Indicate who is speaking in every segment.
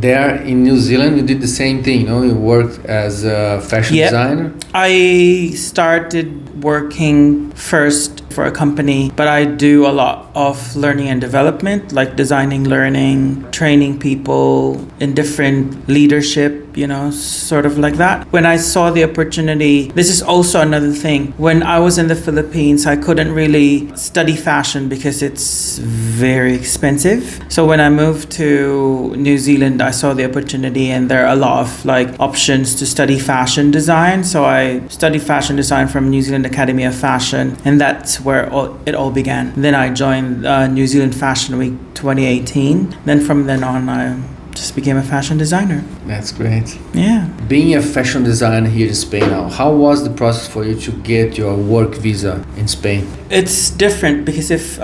Speaker 1: there in New Zealand, you did the same thing, you worked as a fashion designer?
Speaker 2: I started working first for a company, but I do a lot of learning and development, like designing, learning, training people in different leadership, sort of like that. When I saw the opportunity, this is also another thing. When I was in the Philippines, I couldn't really study fashion because it's very expensive. So when I moved to New Zealand, I saw the opportunity, and there are a lot of options to study fashion design. So I studied fashion design from New Zealand Academy of Fashion, and that's where it all began. Then I joined New Zealand Fashion Week 2018. Then from then on, I just became a fashion designer.
Speaker 1: That's great.
Speaker 2: Yeah.
Speaker 1: Being a fashion designer here in Spain now, how was the process for you to get your work visa in Spain?
Speaker 2: It's different because if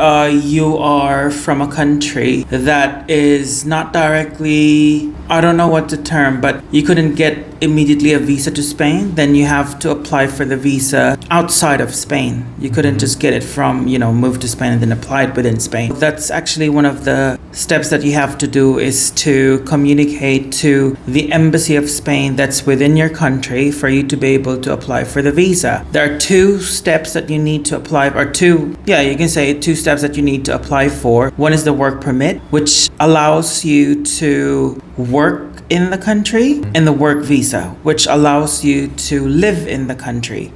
Speaker 2: you are from a country that is not directly, I don't know what the term, but you couldn't get immediately a visa to Spain, then you have to apply for the visa outside of Spain. You couldn't just get it from, move to Spain and then apply it within Spain. That's actually one of the steps that you have to do, is to communicate to the embassy of Spain that's within your country for you to be able to apply for the visa. There are two steps that you need to apply, or two steps that you need to apply for. One is the work permit, which allows you to work in the country, and the work visa, which allows you to live in the country.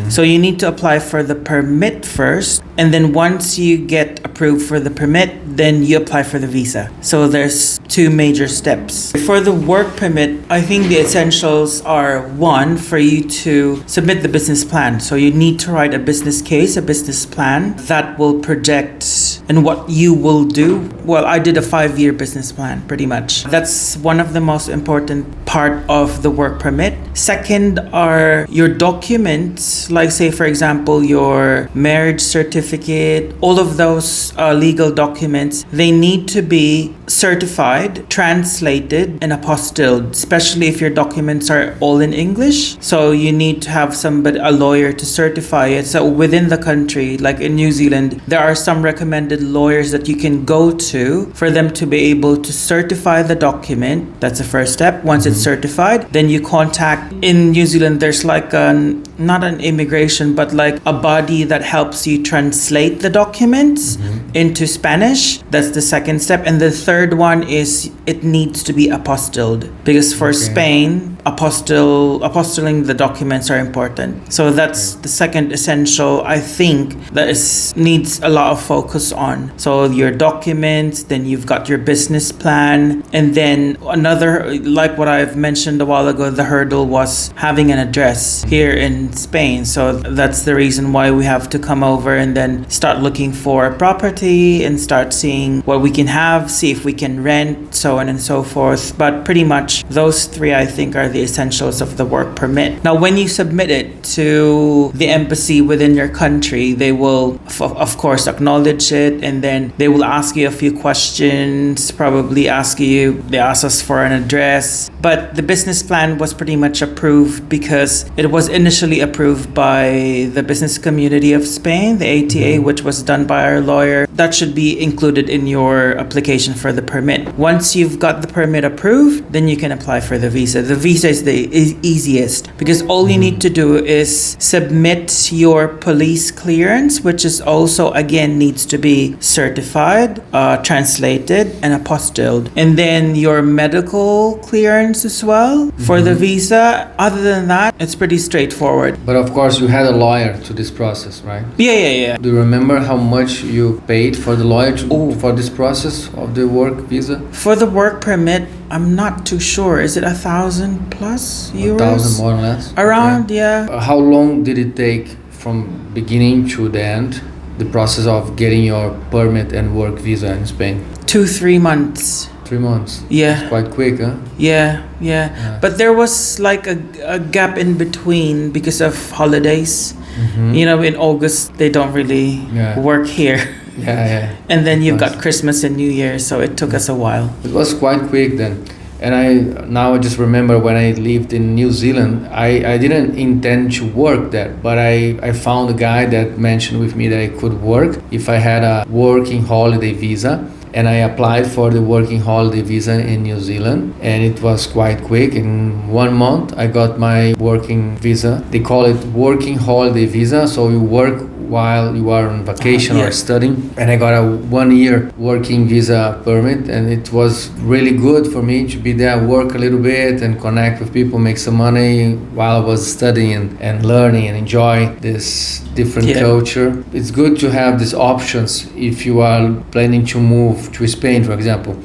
Speaker 2: So you need to apply for the permit first, and then once you get approved for the permit, then you apply for the visa. So there's two major steps. For the work permit, I think the essentials are, one, for you to submit the business plan. So you need to write a business case, a business plan that will project and what you will do. Well, I did a 5-year business plan, pretty much. That's one of the most important part of the work permit. Second are your documents, like say, for example, your marriage certificate, all of those legal documents, they need to be certified, translated, and apostilled, especially if your documents are all in English. So you need to have a lawyer to certify it. So within the country, like in New Zealand, there are some recommended lawyers that you can go to for them to be able to certify the document. That's the first step. Once it's certified, then you contact, in New Zealand, there's not an immigration, but a body that helps you translate the documents into Spanish. That's the second step. And the third one is it needs to be apostilled, because for Spain, apostilling the documents are important. So that's the second essential, I think, that needs a lot of focus on. So your documents, then you've got your business plan, and then another, like what I've mentioned a while ago, the hurdle was having an address here in Spain. So that's the reason why we have to come over and then start looking for a property and start seeing what we can have, see if we can rent, so on and so forth. But pretty much those three, I think, are the essentials of the work permit. Now, when you submit it to the embassy within your country, they will, of course, acknowledge it, and then they will ask you a few questions, probably they ask us for an address. But the business plan was pretty much approved because it was initially approved by the Business Community of Spain, the ATA, which was done by our lawyer. That should be included in your application for the permit. Once you've got the permit approved, then you can apply for the visa. The visa is the easiest because all you need to do is submit your police clearance, which is also, again, needs to be certified, translated, and apostilled. And then your medical clearance as well for the visa. Other than that, it's pretty straightforward.
Speaker 1: But of course, you had a lawyer to this process, right?
Speaker 2: Yeah.
Speaker 1: Do you remember how much you paid for the lawyer for this process of the work visa?
Speaker 2: For the work permit, I'm not too sure. Is it 1,000 plus euros?
Speaker 1: 1,000 more or less?
Speaker 2: Around, yeah.
Speaker 1: How long did it take from beginning to the end, the process of getting your permit and work visa in Spain?
Speaker 2: 2-3 months.
Speaker 1: 3 months?
Speaker 2: Yeah.
Speaker 1: It's quite quick, huh?
Speaker 2: Yeah. But there was a gap in between because of holidays. In August, they don't really work here.
Speaker 1: Yeah.
Speaker 2: And then you've got Christmas and New Year, so it took us a while.
Speaker 1: It was quite quick then. And I just remember when I lived in New Zealand, I didn't intend to work there, but I found a guy that mentioned with me that I could work if I had a working holiday visa. and I applied for the working holiday visa in New Zealand, and it was quite quick. In 1 month, I got my working visa. They call it working holiday visa, so you work while you are on vacation or studying, and I got a 1 year working visa permit, and it was really good for me to be there, work a little bit and connect with people, make some money while I was studying and learning and enjoy this different culture. It's good to have these options if you are planning to move to Spain, for example.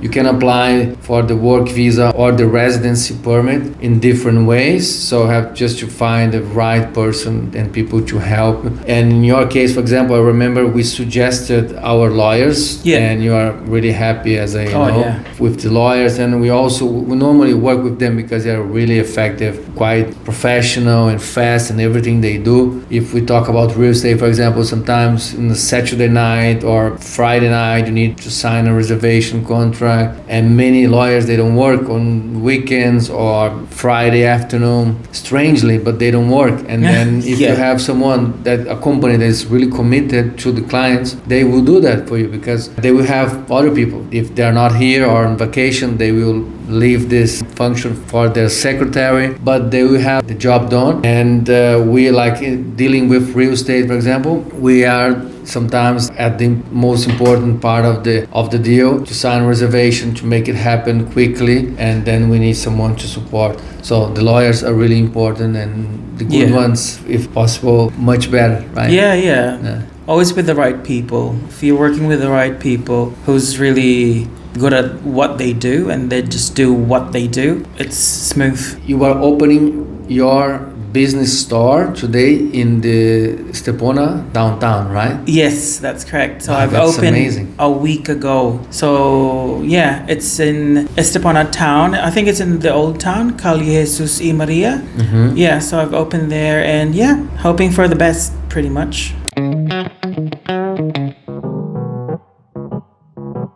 Speaker 1: You can apply for the work visa or the residency permit in different ways, so have just to find the right person and people to help. And in your case, for example, I remember we suggested our lawyers, and you are really happy, as I know, with the lawyers. And we normally work with them because they are really effective, quite professional and fast in everything they do. If we talk about real estate, for example, sometimes on a Saturday night or Friday night, you need to sign a reservation contract, and many lawyers, they don't work on weekends or Friday afternoon, strangely, but they don't work. And then if you have someone a company that is really committed to the clients, they will do that for you, because they will have other people. If they're not here or on vacation, they will leave this function for their secretary, but they will have the job done. And we, like dealing with real estate, for example, we are sometimes at the most important part of the deal, to sign a reservation, to make it happen quickly, and then we need someone to support. So the lawyers are really important, and the good ones, if possible, much better, right?
Speaker 2: Yeah. Always with the right people. If you're working with the right people who's really good at what they do and they just do what they do, it's smooth.
Speaker 1: You are opening your business store today in the Stepona downtown, right?
Speaker 2: Yes, that's correct. So I've
Speaker 1: that's
Speaker 2: opened
Speaker 1: amazing.
Speaker 2: a week ago. So yeah, it's in Estepona town. I think it's in the old town, Calle Jesus y Maria. Yeah, so I've opened there, and hoping for the best, pretty much.